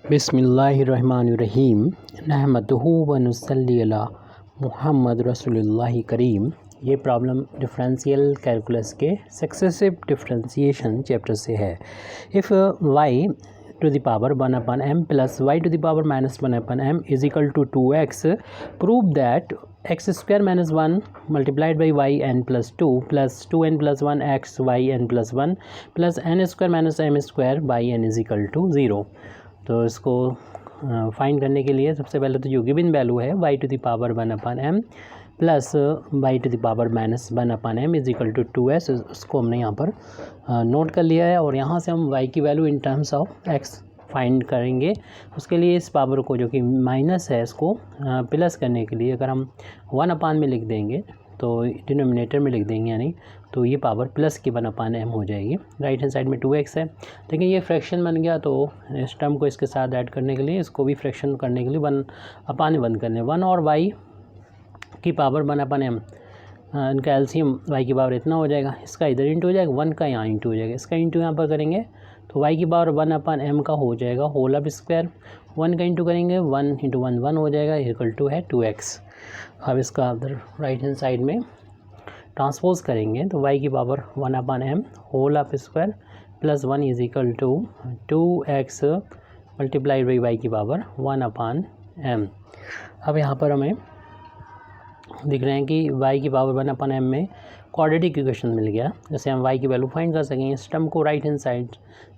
बिस्मिल्लाहिर्रहमानिर्रहीम नहमदुहु व नुसल्ली अला मुहम्मद रसूलुल्लाहि करीम। ये प्रॉब्लम डिफरेंशियल कैलकुलस के सक्सेसिव डिफरेंशिएशन चैप्टर से है। If y to the power 1/m plus y to the power -1/m is equal to 2x, prove that x square minus 1 multiplied by y n plus 2 plus 2n plus 1 x y n plus 1 plus n square minus m square by n is equal to 0। तो इसको find करने के लिए सबसे पहले तो जो given value है y to the power 1/m plus y to the power -1/m is equal to 2s, उसको हमने यहाँ पर नोट कर लिया है। और यहाँ से हम y की value in terms of x find करेंगे। उसके लिए इस पावर को जो कि माइनस है इसको प्लस करने के लिए अगर हम 1/m में लिख देंगे तो डिनोमिनेटर में लिख देंगे, यानी तो ये पावर प्लस की 1/m हो जाएगी। राइट हैंड साइड में 2x है, लेकिन ये फ्रैक्शन बन गया तो इस टर्म को इसके साथ ऐड करने के लिए इसको भी फ्रैक्शन करने के लिए 1/m बंद करने 1 और y की पावर 1/m, इनका एलसीएम y की पावर इतना हो जाएगा, इसका इधर इंटू हो जाएगा, 1 का यहाँ इंटू हो जाएगा, इसका इंटू यहाँ पर करेंगे तो y की पावर 1/m का हो जाएगा होल ऑफ स्क्वायर, 1 का इंटू करेंगे 1 इंटू 1 1 हो जाएगा, इक्वल टू है 2x। अब इसका अदर राइट हैंड साइड में ट्रांसपोज करेंगे तो y की power 1/m whole of square plus 1 is equal to 2x multiplied by y की पावर 1/m। अब यहाँ पर हमें दिख रहे हैं कि y की पावर 1/m में क्वाड्रेटिक इक्वेशन मिल गया। जैसे हम y की वैल्यू फाइंड कर सकेंगे, इस टर्म को राइट हैंड साइड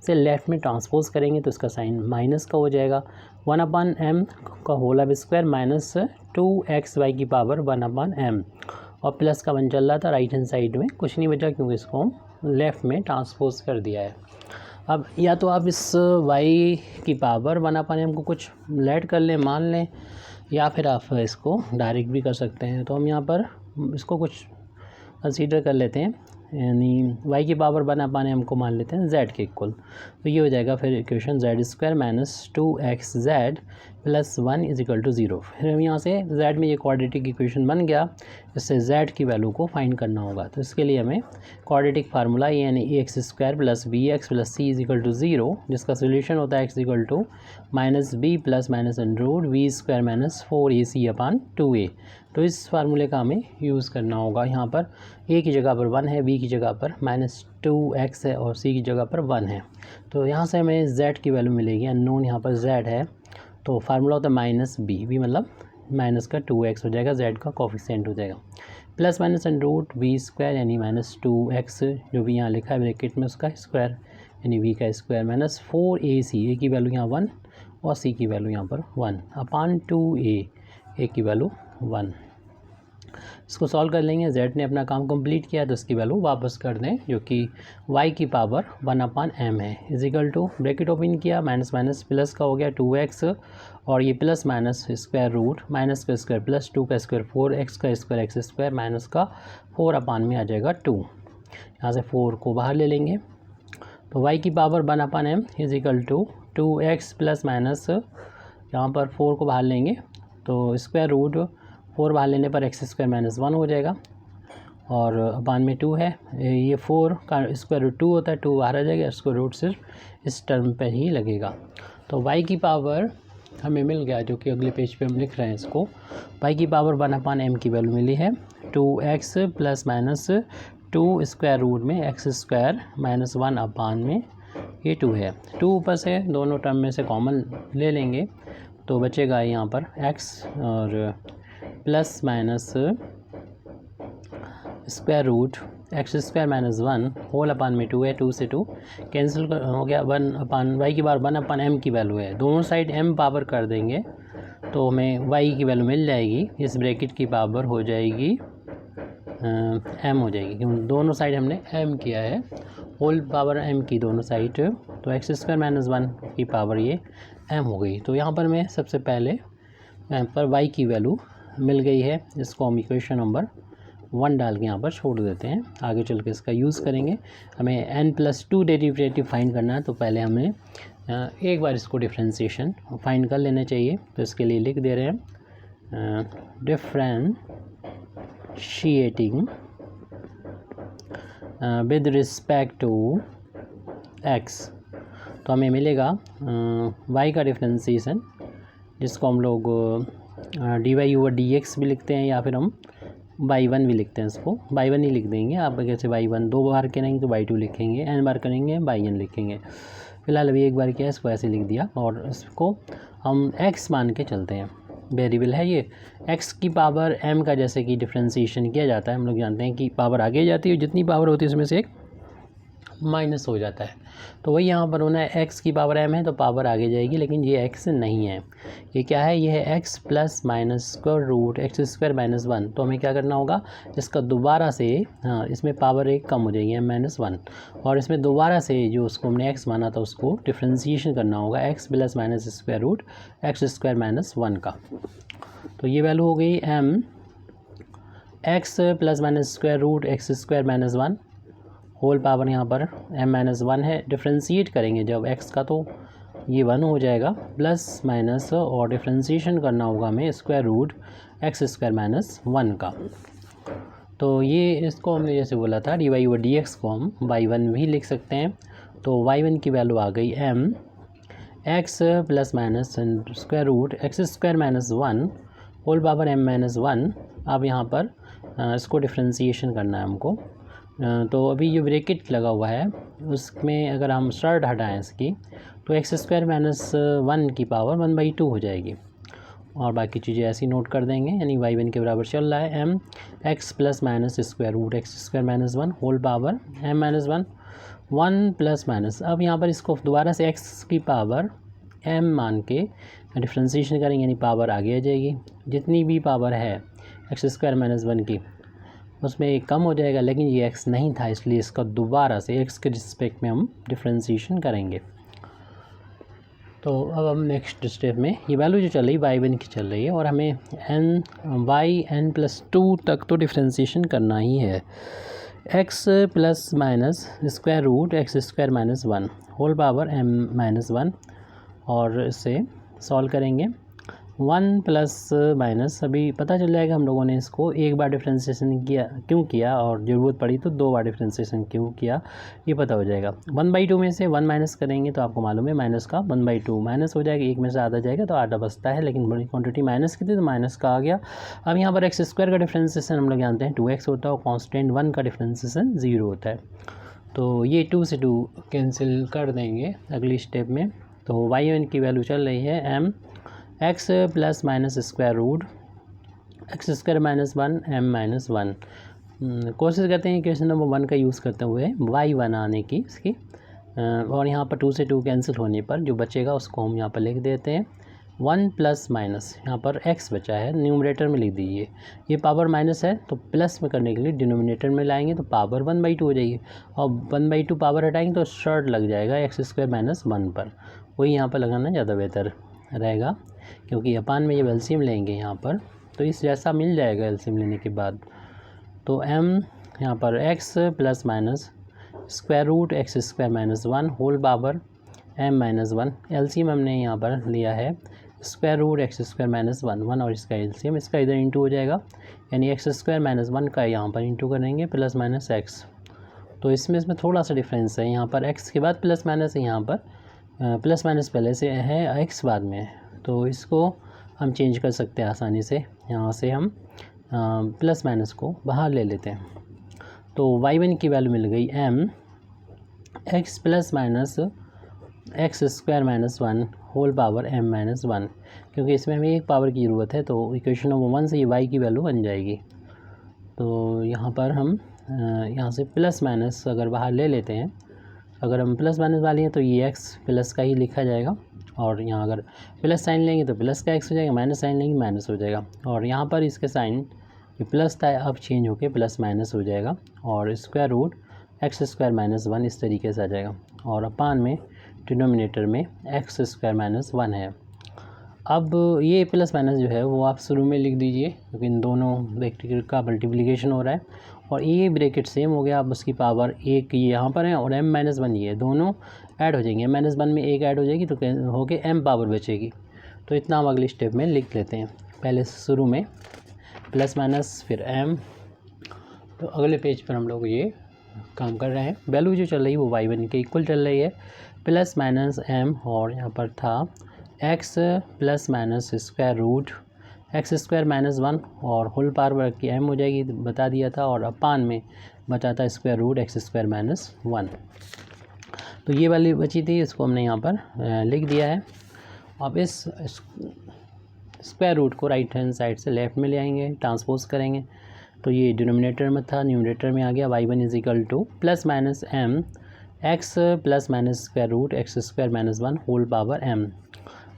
से लेफ्ट में ट्रांसपोज करेंगे तो इसका साइन माइनस का हो जाएगा, 1/m का whole of square minus 2xy की पावर 1/m और प्लस का 1 चल रहा था, राइट हैंड साइड में कुछ नहीं बचा क्योंकि इसको हम लेफ़्ट में ट्रांसपोज कर दिया है। अब या तो आप इस y की पावर 1/m को कुछ लेट कर लें, मान लें, या फिर आप इसको डायरेक्ट भी कर सकते हैं। तो हम यहाँ पर इसको कुछ कंसीडर कर लेते हैं, यानी y की पावर 1/m को मान लेते हैं z के इक्वल, तो ये हो जाएगा फिर equation z² minus 2xz plus 1 is equal to 0। फिर हम यहाँ से z में ये क्वाड्रेटिक इक्वेशन बन गया, इससे z की वैल्यू को फाइंड करना होगा। तो इसके लिए हमें क्वाड्रेटिक फार्मूला यानी ax² plus bx plus c is equal to 0, जिसका सोल्यूशन होता है x equal to -b plus minus √v² minus 4ac/2a। तो इस फार्मूले का हमें यूज़ करना होगा। यहाँ पर a की जगह पर 1 है, b की जगह पर -2x है और c की जगह पर 1 है। तो यहाँ से हमें z की वैल्यू मिलेगी, अननोन यहाँ पर z है, तो फार्मूला होता है -b मतलब माइनस का 2x हो जाएगा, z का कोफिशिएंट हो जाएगा, प्लस माइनस √v² यानी -2x जो भी यहाँ लिखा है ब्रैकेट में उसका स्क्वायर यानी v का स्क्वायर माइनस 4ac, a की वैल्यू यहाँ 1 और c की वैल्यू यहाँ पर 1/2a, a की वैल्यू 1। इसको सॉल्व कर लेंगे, z ने अपना काम कंप्लीट किया तो इसकी वैल्यू वापस कर दें जो कि y की पावर 1/m है, is equal to bracket open किया, माइनस माइनस प्लस का हो गया 2x और ये plus minus square root minus का स्क्वायर प्लस 2 का स्क्वायर 4x का स्क्वायर x स्क्वायर माइनस का 4/में आ जाएगा 2। यहाँ से 4 को बाहर ले लेंगे तो y की power 1/m is equal to 2x plus minus, यहाँ पर 4 को बाहर लेंगे तो स्क्वायर रूट 4 बाहर लेने पर x² माइनस 1 हो जाएगा और अपान में 2 है, ये 4 का स्क्वायर रूट 2 होता है, 2 बाहर आ जाएगा, स्क्वायर रूट सिर्फ इस टर्म पर ही लगेगा। तो y की पावर हमें मिल गया जो कि अगले पेज पे हम लिख रहे हैं इसको, y की पावर 1/m की वैल्यू मिली है 2x plus minus 2 square root में x² माइनस 1/, में ये 2 है, 2 ऊपर से दोनों टर्म में से कॉमन ले लेंगे तो बचेगा यहाँ पर x और plus minus square root x² minus 1 whole upon में 2 है, 2 से 2 कैंसिल हो गया, 1/, y की बार 1/m की वैल्यू है, दोनों साइड m पावर कर देंगे तो हमें y की वैल्यू मिल जाएगी, इस ब्रैकेट की पावर हो जाएगी m हो जाएगी क्योंकि दोनों साइड हमने m किया है, होल पावर m की दोनों साइड, तो x² माइनस 1 की पावर ये m हो गई। तो यहाँ पर मैं सबसे पहले यहाँ पर y की वैल्यू मिल गई है, इसको हम इक्वेशन नंबर 1 डाल के यहाँ पर छोड़ देते हैं, आगे चल के इसका यूज़ करेंगे। हमें n+2 डेरिवेटिव फाइंड करना है तो पहले हमें एक बार इसको डिफ्रेंशिएशन फाइंड कर लेना चाहिए। तो इसके लिए लिख दे रहे हैं differentiating with respect to x। तो हमें मिलेगा y का डिफ्रेंसीसन, जिसको हम लोग dy/dx भी लिखते हैं, या फिर हम y1 भी लिखते हैं। इसको y1 ही लिख देंगे। आप कैसे y1 दो बार करेंगे तो y2 लिखेंगे, n बार करेंगे yn लिखेंगे। फिलहाल अभी एक बार किया, इसको ऐसे लिख दिया। और इसको हम x मान के चलते हैं। वेरिएबल है ये, x की पावर m का जैसे कि डिफ्रेंसीशन किया जाता है, हम लोग जानते हैं कि पावर आगे जाती है, जितनी पावर होती है उसमें से एक माइनस हो जाता है। तो वही यहाँ पर होना है, x की पावर m है तो पावर आगे जाएगी, लेकिन ये x नहीं है। ये क्या है? ये है x plus minus square root x square minus 1। तो हमें क्या करना होगा, इसका दोबारा से, हाँ, इसमें पावर एक कम हो जाएगी m-1, और इसमें दोबारा से जो उसको हमने x माना था उसको डिफ्रेंसीशन करना होगा x plus minus square root x square minus 1 का। तो ये वैल्यू हो गई m x plus minus square root x square minus 1 whole power, यहाँ पर m-1 है। डिफ्रेंशिएट करेंगे जब x का तो ये 1 हो जाएगा, प्लस माइनस और डिफ्रेंशिएशन करना होगा हमें square root x square minus 1 का। तो ये इसको हमने जैसे बोला था dy/dx को हम y1 भी लिख सकते हैं। तो y1 की वैल्यू आ गई m x plus minus square root x square minus 1 whole power m-1। अब यहाँ पर इसको डिफ्रेंशिएशन करना है हमको। तो अभी जो ब्रैकेट लगा हुआ है उसमें अगर हम शर्ट हटाएं इसकी, तो एक्स स्क्वायर माइनस 1 की पावर 1/2 हो जाएगी, और बाकी चीज़ें ऐसी नोट कर देंगे। यानी y1 के बराबर चल रहा है m x plus minus square root x square minus 1 whole power m-1 1 plus minus. अब यहाँ पर इसको दोबारा से x की पावर m मान के डिफ्रेंशिएशन करेंगे, यानी पावर आगे आ जाएगी। जितनी भी पावर है एक्स स्क्वायर माइनस 1 की उसमें एक कम हो जाएगा, लेकिन ये x नहीं था, इसलिए इसका दोबारा से x के रिस्पेक्ट में हम डिफ्रेंशिएशन करेंगे। तो अब हम नेक्स्ट स्टेप में ये वैल्यू जो चल रही है y1 की चल रही है, और हमें yn+2 तक तो डिफ्रेंशिएशन करना ही है। x plus minus square root x square minus 1 whole power m-1, और इससे सॉल्व करेंगे 1 प्लस माइनस। अभी पता चल जाएगा हम लोगों ने इसको एक बार डिफ्रेंशिएशन क्यों किया, और ज़रूरत पड़ी तो 2 बार डिफ्रेंशिएशन क्यों किया, ये पता हो जाएगा। 1/2 में से 1 माइनस करेंगे तो आपको मालूम है माइनस का 1/2 माइनस हो जाएगा, एक में से आधा जाएगा तो आधा बचता है, लेकिन बड़ी क्वांटिटी माइनस की थी तो माइनस का आ गया। अब यहाँ पर एक्स स्क्वायर का डिफ्रेंशिएशन हम लोग जानते हैं 2x होता है, और कॉन्स्टेंट 1 का डिफ्रेंशिएशन 0 होता है। तो ये 2 से 2 कैंसिल कर देंगे अगली स्टेप में। तो y1 की वैल्यू चल रही है m x plus minus square root x square minus 1 m-1। कोशिश करते हैं क्वेश्चन नंबर 1 का यूज़ करते हुए y1 आने की इसकी, और यहाँ पर 2 से 2 कैंसिल होने पर जो बचेगा उसको हम यहाँ पर लिख देते हैं 1 प्लस माइनस। यहाँ पर x बचा है, न्यूमरेटर में लिख दीजिए। ये पावर माइनस है तो प्लस में करने के लिए डिनोमिनेटर में लाएंगे तो पावर 1/2 हो जाएगी, और 1/2 पावर हटाएंगे तो शॉर्ट लग जाएगा एक्स स्क्वायर माइनस 1 पर। वही यहाँ पर लगाना ज़्यादा बेहतर रहेगा, क्योंकि अपान में जब एलसीएम लेंगे यहाँ पर तो इस जैसा मिल जाएगा एलसीएम लेने के बाद। तो m यहाँ पर x plus minus square root x square minus 1 whole power m-1। LCM हमने यहाँ पर लिया है square root x square minus 1 और इसका एलसीएम, इसका इधर इंटू हो जाएगा, यानी एक्स स्क्वायर माइनस 1 का यहाँ पर इंटू करेंगे प्लस माइनस x। तो इसमें थोड़ा सा डिफरेंस है, यहाँ पर x के बाद प्लस माइनस है, यहाँ पर प्लस माइनस पहले से है x बाद में, तो इसको हम चेंज कर सकते हैं आसानी से। यहाँ से हम प्लस माइनस को बाहर ले लेते हैं। तो y1 की वैल्यू मिल गई m x plus minus x square minus 1 whole power m-1, क्योंकि इसमें हमें एक पावर की ज़रूरत है, तो इक्वेशन नंबर 1 से ये y की वैल्यू बन जाएगी। तो यहाँ पर हम यहाँ से प्लस माइनस अगर बाहर ले लेते हैं, अगर हम प्लस माइनस वाले हैं तो ये x प्लस का ही लिखा जाएगा, और यहाँ अगर प्लस साइन लेंगे तो प्लस का x हो जाएगा, माइनस साइन लेंगे माइनस हो जाएगा। और यहाँ पर इसके साइन ये प्लस था अब चेंज होके प्लस माइनस हो जाएगा, और square root x square minus 1 इस तरीके से आ जाएगा, और अपान में डिनोमिनेटर में एक्स स्क्वायर माइनस 1 है। अब ये प्लस माइनस जो है वो आप शुरू में लिख दीजिए, क्योंकि इन दोनों वेक्टर का मल्टीप्लिकेशन हो रहा है, और ये ब्रैकेट सेम हो गया। अब उसकी पावर एक ये यहाँ पर है और m-1 ये दोनों ऐड हो जाएंगे, m-1 में एक ऐड हो जाएगी तो हो के m पावर बचेगी। तो इतना हम अगले स्टेप में लिख लेते हैं, पहले शुरू में प्लस माइनस फिर m। तो अगले पेज पर हम लोग ये काम कर रहे हैं। वैल्यू जो चल रही है वो y1 के इक्वल चल रही है, प्लस माइनस एम, और यहाँ पर था x plus minus square root x square minus 1 और होल पावर की एम हो जाएगी, बता दिया था, और अपान में बचा था square root x square minus 1। तो ये वाली बची थी, इसको हमने यहाँ पर लिख दिया है। अब इस स्क्वायर रूट को राइट हैंड साइड से लेफ़्ट में ले आएंगे, ट्रांसपोज करेंगे, तो ये डिनोमिनेटर में था, न्यूमरेटर में आ गया। y1 is equal to plus minus m x plus minus square root x square minus 1 whole power m।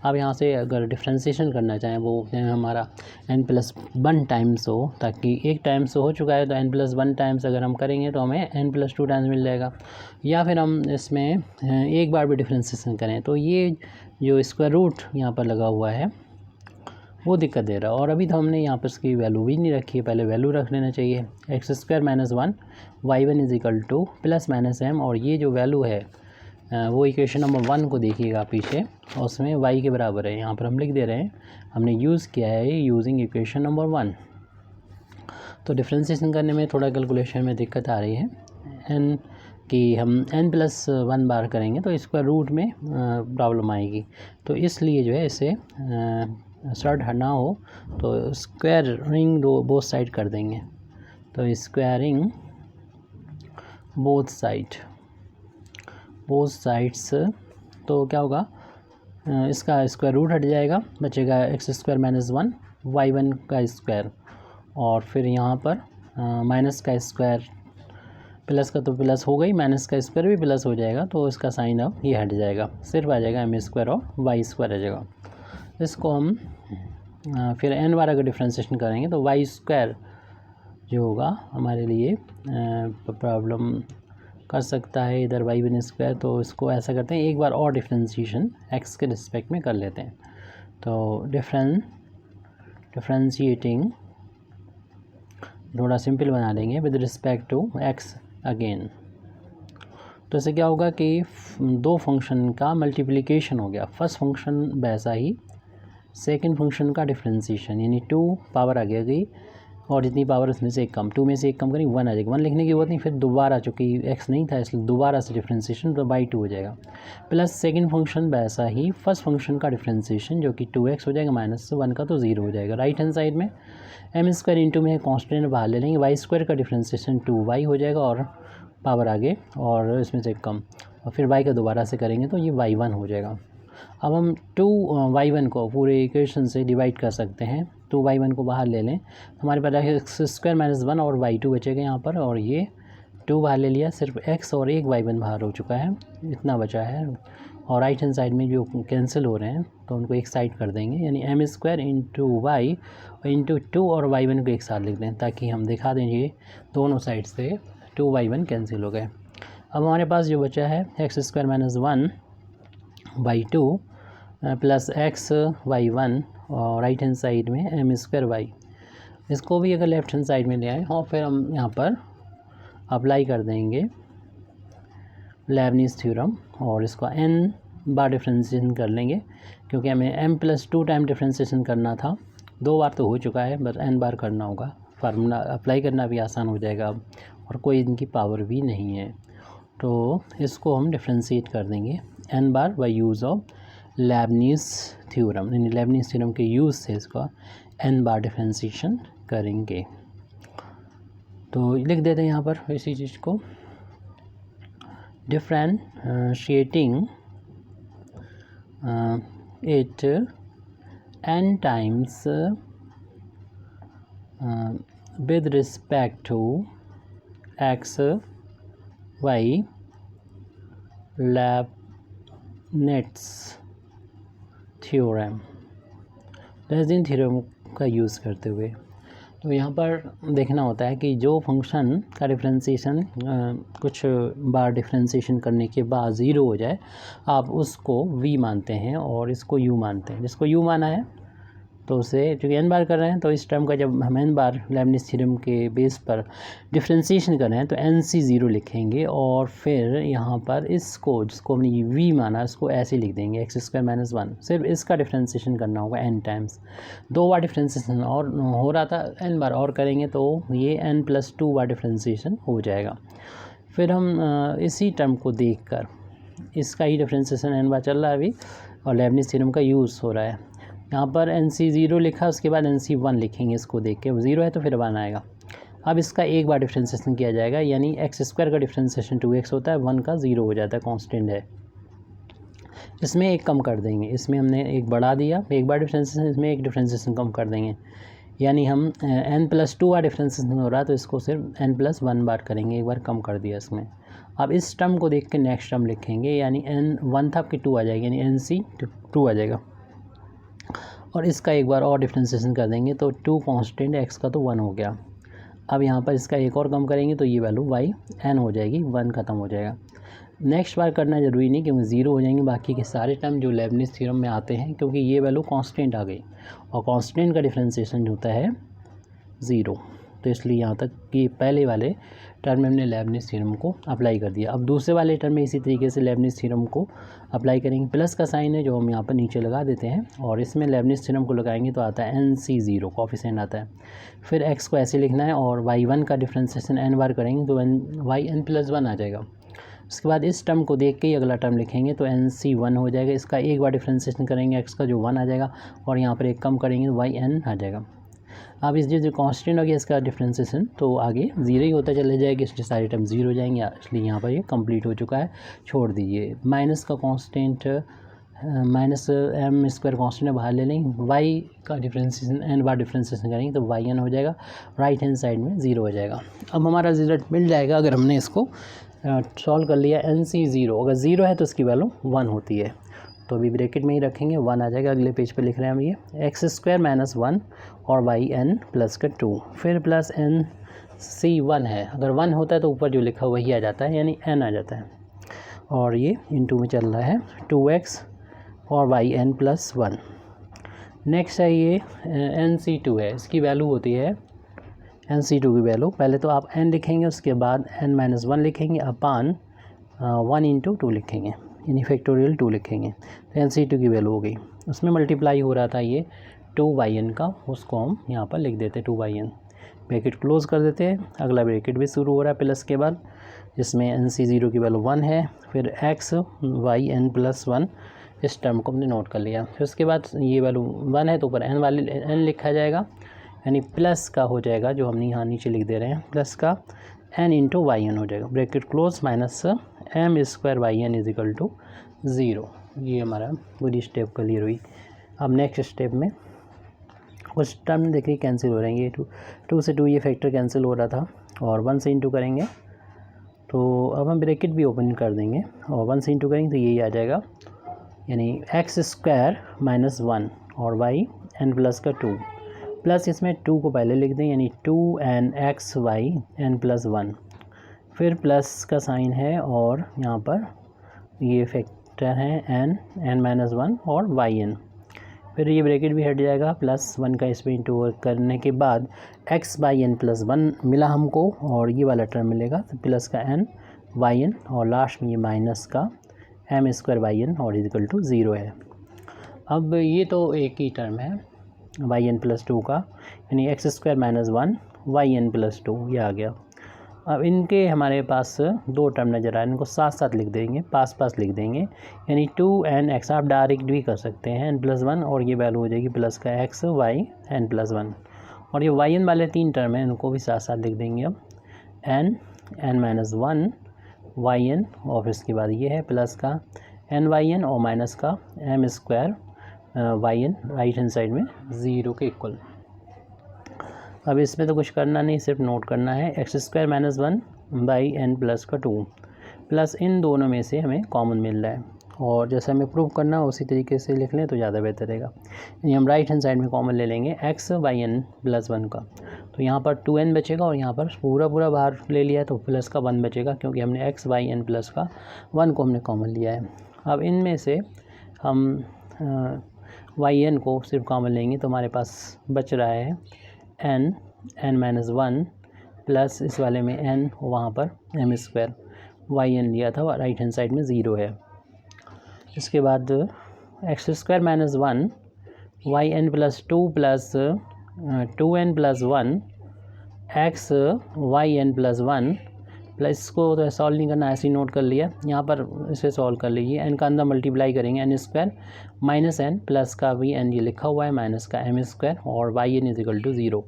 अब यहाँ से अगर डिफ्रेंशिएशन करना चाहें वो हमारा n+1 टाइम्स हो, ताकि एक टाइम्स हो चुका है तो n+1 टाइम्स अगर हम करेंगे तो हमें n+2 टाइम्स मिल जाएगा। या फिर हम इसमें एक बार भी डिफ्रेंशिएशन करें तो ये जो स्क्वायर रूट यहाँ पर लगा हुआ है वो दिक्कत दे रहा है। और अभी तो हमने यहाँ पर इसकी वैल्यू भी नहीं रखी है, पहले वैल्यू रख लेना चाहिए। X square minus 1 y1 is equal to plus minus m, और ये जो वैल्यू है वो इक्वेशन नंबर 1 को देखिएगा पीछे, और उसमें y के बराबर है। यहाँ पर हम लिख दे रहे हैं, हमने यूज़ किया है यूजिंग इक्वेशन नंबर 1। तो डिफ्रेंशिएशन करने में थोड़ा कैलकुलेशन में दिक्कत आ रही है n कि हम n+1 बार करेंगे तो स्क्वायर रूट में प्रॉब्लम आएगी। तो इसलिए जो है इसे शॉर्ट ना हो तो स्क्वायरिंग बोथ साइड कर देंगे। तो स्क्वायरिंग बोथ साइड्स, तो क्या होगा, इसका स्क्वायर रूट हट जाएगा, बचेगा एक्स स्क्वायर माइनस 1 y1 का स्क्वायर, और फिर यहाँ पर माइनस का स्क्वायर, प्लस का तो प्लस हो गई, माइनस का स्क्वायर भी प्लस हो जाएगा, तो इसका साइन अब ये हट जाएगा, सिर्फ आ जाएगा m स्क्वायर और y स्क्वायर आ जाएगा। इसको हम फिर n बार अगर डिफ्रेंशिएशन करेंगे तो y स्क्वायर जो होगा हमारे लिए प्रॉब्लम कर सकता है, इधर y1 स्क्वायर। तो इसको ऐसा करते हैं, एक बार और डिफ्रेंशिएशन x के रिस्पेक्ट में कर लेते हैं। तो डिफ्रेंशिएटिंग थोड़ा सिंपल बना लेंगे with respect to x again. तो इससे क्या होगा कि दो फंक्शन का मल्टीप्लिकेशन हो गया, फर्स्ट फंक्शन वैसा ही सेकंड फंक्शन का डिफ्रेंशिएशन, यानी 2 पावर आ गई, और जितनी पावर उसमें से एक कम, 2 में से एक कम करेंगे 1 आ जाएगा, 1 लिखने की जरूरत नहीं, फिर दोबारा, चूँकि x नहीं था इसलिए दोबारा से डिफ्रेंशिएशन तो बाई 2 हो जाएगा, प्लस सेकंड फंक्शन वैसा ही फर्स्ट फंक्शन का डिफ्रेंशिएशन जो कि 2x हो जाएगा, माइनस 1 का तो 0 हो जाएगा। राइट हैंड साइड में m स्क्वायर इंटू में कॉन्स्टेंट बाहर ले लेंगे, y स्क्वायर का डिफ्रेंशिएशन 2y हो जाएगा, और पावर आगे और इसमें से कम, और फिर y का दोबारा से करेंगे तो ये y1 हो जाएगा। अब हम 2y1 को पूरे इक्वेशन से डिवाइड कर सकते हैं, 2y1 को बाहर ले लें, हमारे पास एक्स स्क्वायर माइनस 1 और y2 बचेगा यहाँ पर, और ये 2 बाहर ले लिया, सिर्फ x और एक y1 बाहर हो चुका है, इतना बचा है। और राइट हैंड साइड में जो कैंसिल हो रहे हैं तो उनको एक साइड कर देंगे, यानी m square into y into 2 और y1 को एक साथ लिख दें, ताकि हम दिखा दें ये दोनों साइड से 2y1 कैंसिल हो गए। अब हमारे पास जो बचा है x square minus 1 y2 plus x y1, और राइट हैंड साइड में m स्क्वायर y, इसको भी अगर लेफ्ट हैंड साइड में ले आए और फिर हम यहाँ पर अप्लाई कर देंगे लेबनीज़ थ्योरम, और इसको n बार डिफ्रेंशिएशन कर लेंगे, क्योंकि हमें m+2 टाइम डिफ्रेंशिएशन करना था, 2 बार तो हो चुका है, बस n बार करना होगा। फार्मूला अप्लाई करना भी आसान हो जाएगा अब, और कोई इनकी पावर भी नहीं है। तो इसको हम डिफ्रेंशिएट कर देंगे n बार by use of Leibniz theorem, यानी लेबनीज़ थ्योरम के यूज़ से इसका n बार डिफ्रेंशिएशन करेंगे। तो लिख देते हैं यहाँ पर इसी चीज़ को, differentiating it n times with respect to x, y, Leibniz theorem, Leibniz theorem का यूज़ करते हुए। तो यहाँ पर देखना होता है कि जो फंक्शन का डिफ्रेंशिएशन कुछ बार डिफ्रेंशिएशन करने के बाद 0 हो जाए, आप उसको v मानते हैं और इसको u मानते हैं। जिसको u माना है तो उसे, क्योंकि n बार कर रहे हैं तो इस टर्म का जब हम n बार लेबनीज़ थ्योरम के बेस पर डिफ्रेंशिएशन कर रहे हैं तो nc0 लिखेंगे, और फिर यहाँ पर इसको, जिसको हमने v माना, इसको ऐसे लिख देंगे एक्स स्क्वायर माइनस 1। सिर्फ इसका डिफ्रेंशिएशन करना होगा n टाइम्स, 2 बार डिफ्रेंशिएशन और हो रहा था, n बार और करेंगे तो ये n+2 बार डिफ्रेंशिएशन हो जाएगा। फिर हम इसी टर्म को देखकर इसका ही डिफरेंशिएशन n बार चल रहा है अभी और लेबनिज़ थ्योरम का यूज़ हो रहा है। यहाँ पर NC0 लिखा, उसके बाद NC1 लिखेंगे इसको देख के, 0 है तो फिर 1 आएगा। अब इसका एक बार डिफरेंशिएशन किया जाएगा, यानी x² का डिफरेंशिएशन 2x होता है, 1 का 0 हो जाता है, कांस्टेंट है। इसमें एक कम कर देंगे, इसमें हमने एक बढ़ा दिया, एक बार डिफरेंशिएशन, इसमें एक डिफरेंशिएशन कम कर देंगे, यानी हम n+2 बार डिफरेंशिएशन हो रहा है तो इसको सिर्फ n+1 बार करेंगे, एक बार कम कर दिया इसमें। अब इस टर्म को देख के नेक्स्ट टर्म लिखेंगे, यानी n1 था आपकी 2 आ जाएगी, यानी NC2 आ जाएगा। और इसका एक बार और डिफरेंशिएशन कर देंगे तो 2 कांस्टेंट, x का तो 1 हो गया। अब यहाँ पर इसका एक और कम करेंगे तो ये वैल्यू yn हो जाएगी, 1 ख़त्म हो जाएगा। नेक्स्ट बार करना ज़रूरी नहीं क्योंकि 0 हो जाएंगे बाकी के सारे टर्म जो लेबनिज़ थ्योरम में आते हैं, क्योंकि ये वैल्यू कांस्टेंट आ गई और कांस्टेंट का डिफरेंशिएशन होता है 0, तो इसलिए यहाँ तक कि पहले वाले टर्म में हमने लेबनिज़ थ्योरम को अप्लाई कर दिया। अब दूसरे वाले टर्म में इसी तरीके से लेबनिज़ थ्योरम को अप्लाई करेंगे। प्लस का साइन है जो हम यहाँ पर नीचे लगा देते हैं और इसमें लेबनिज़ थ्योरम को लगाएंगे तो आता है NC0, कोफिशिएंट आता है। फिर x को ऐसे लिखना है और y1 का डिफरेंशिएशन n बार करेंगे तो yn+1 आ जाएगा। उसके बाद इस टर्म को देख के ही अगला टर्म लिखेंगे तो NC1 हो जाएगा। इसका एक बार डिफरेंशिएशन करेंगे x का जो 1 आ जाएगा और यहाँ पर एक कम करेंगे तो yn आ जाएगा। अब इस जो कांस्टेंट हो गया इसका डिफरेंशिएशन तो आगे 0 ही होता चले जाएगा, इसलिए सारे टर्म 0 हो जाएंगे, इसलिए यहाँ पर ये कंप्लीट हो चुका है, छोड़ दीजिए। माइनस का कांस्टेंट -m² कांस्टेंट बाहर ले लेंगे, y का डिफरेंशिएशन n बार डिफरेंशिएशन करेंगे तो yn हो जाएगा, राइट हैंड साइड में 0 हो जाएगा। अब हमारा रिजल्ट मिल जाएगा अगर हमने इसको सॉल्व कर लिया। NC0 अगर 0 है तो इसकी वैल्यू 1 होती है, तो अभी ब्रैकेट में ही रखेंगे, 1 आ जाएगा। अगले पेज पे लिख रहे हैं हम ये x² - 1 और yn+2, फिर प्लस NC1 है, अगर 1 होता है तो ऊपर जो लिखा वही आ जाता है, यानी n आ जाता है, और ये इनटू में चल रहा है 2x और yn+1। नेक्स्ट है ये NC2 है, इसकी वैल्यू होती है NC2 की वैल्यू, पहले तो आप n लिखेंगे, उसके बाद n-1 लिखेंगे अपान 1 × 2 लिखेंगे, यानी फैक्टोरियल 2 लिखेंगे, तो NC2 की वैल्यू हो गई। उसमें मल्टीप्लाई हो रहा था ये 2yn का, उसको हम यहाँ पर लिख देते 2yn, ब्रैकेट क्लोज कर देते हैं। अगला ब्रैकेट भी शुरू हो रहा है प्लस के बाद, जिसमें NC0 की वैल्यू 1 है, फिर x yn+1, इस टर्म को हमने नोट कर लिया। फिर उसके बाद ये वैल्यू 1 है तो ऊपर n लिखा जाएगा, यानी प्लस का हो जाएगा जो हमने यहाँ नीचे लिख दे रहे हैं, प्लस का n × yn हो जाएगा, bracket close, minus m² yn = 0। ये हमारा पूरी स्टेप क्लियर हुई। अब नेक्स्ट स्टेप में कुछ टर्म देखिए कैंसिल हो रहे हैं, ये 2 से 2 ये फैक्टर कैंसिल हो रहा था और 1 से इंटू करेंगे तो अब हम ब्रैकेट भी ओपन कर देंगे और 1 से इंटू करेंगे तो यही आ जाएगा, यानी x² - 1 और yn+2, प्लस इसमें 2 को पहले लिख दें, यानी 2nx yn+1, फिर प्लस का साइन है और यहाँ पर ये फैक्टर है n-1 और yn, फिर ये ब्रैकेट भी हट जाएगा, +1 का इसमें इंटू करने के बाद x/n+1 मिला हमको और ये वाला टर्म मिलेगा, तो प्लस का n/n और लास्ट में ये माइनस का m² और = 0 है। अब ये तो एक ही टर्म है yn+2 का, यानी x² - 1 yn+2 ये आ गया। अब इनके हमारे पास 2 टर्म नज़र आ रहे हैं, इनको साथ साथ लिख देंगे, पास लिख देंगे, यानी 2nx, आप डायरेक्ट भी कर सकते हैं n+1 और ये वैल्यू हो जाएगी प्लस का x yn+1, और ये yn वाले 3 टर्म हैं, इनको भी साथ साथ लिख देंगे। अब n-1 yn और फिर इसके बाद ये है प्लस का ny और माइनस का m² yn, right hand side में 0 के इक्वल। अब इसमें तो कुछ करना नहीं, सिर्फ नोट करना है x² - 1/n+2, प्लस इन दोनों में से हमें कॉमन मिल रहा है और जैसे हमें प्रूव करना है उसी तरीके से लिख लें तो ज़्यादा बेहतर रहेगा। यानी हम राइट हैंड साइड में कॉमन ले लेंगे x/n+1 का, तो यहाँ पर 2n बचेगा और यहाँ पर पूरा बाहर ले लिया है तो प्लस का 1 बचेगा, क्योंकि हमने x/n+1 को हमने कॉमन लिया है। अब इनमें से हम yn को सिर्फ कॉमन लेंगे तो हमारे पास बच रहा है n-1 प्लस इस वाले में n, वहाँ पर m², yn लिया था, राइट हैंड साइड में 0 है। इसके बाद x² - 1 yn+2 plus 2n+1 x yn+1 plus इसको तो सॉल्व नहीं करना, ऐसे ही नोट कर लिया, यहाँ पर इसे सॉल्व कर लीजिए। एन का अंदर मल्टीप्लाई करेंगे n square minus n plus का भी एन ये लिखा हुआ है माइनस का एम स्क्वायर और y n is equal to 0।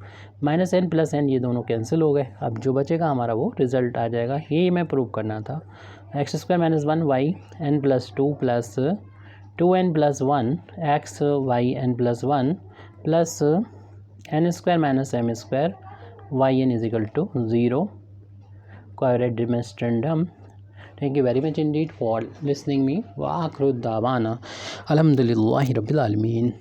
Minus n plus n ये दोनों कैंसिल हो गए, अब जो बचेगा हमारा वो रिजल्ट आ जाएगा। ये मैं प्रूव करना था। X square minus 1 y n plus 2 plus 2n plus 1 x y n plus 1 plus n square minus m square y n is equal to 0 quadratic demonstrandum. Thank you very much indeed for listening me. Wa akhiru da'wana alhamdulillahi rabbil alamin.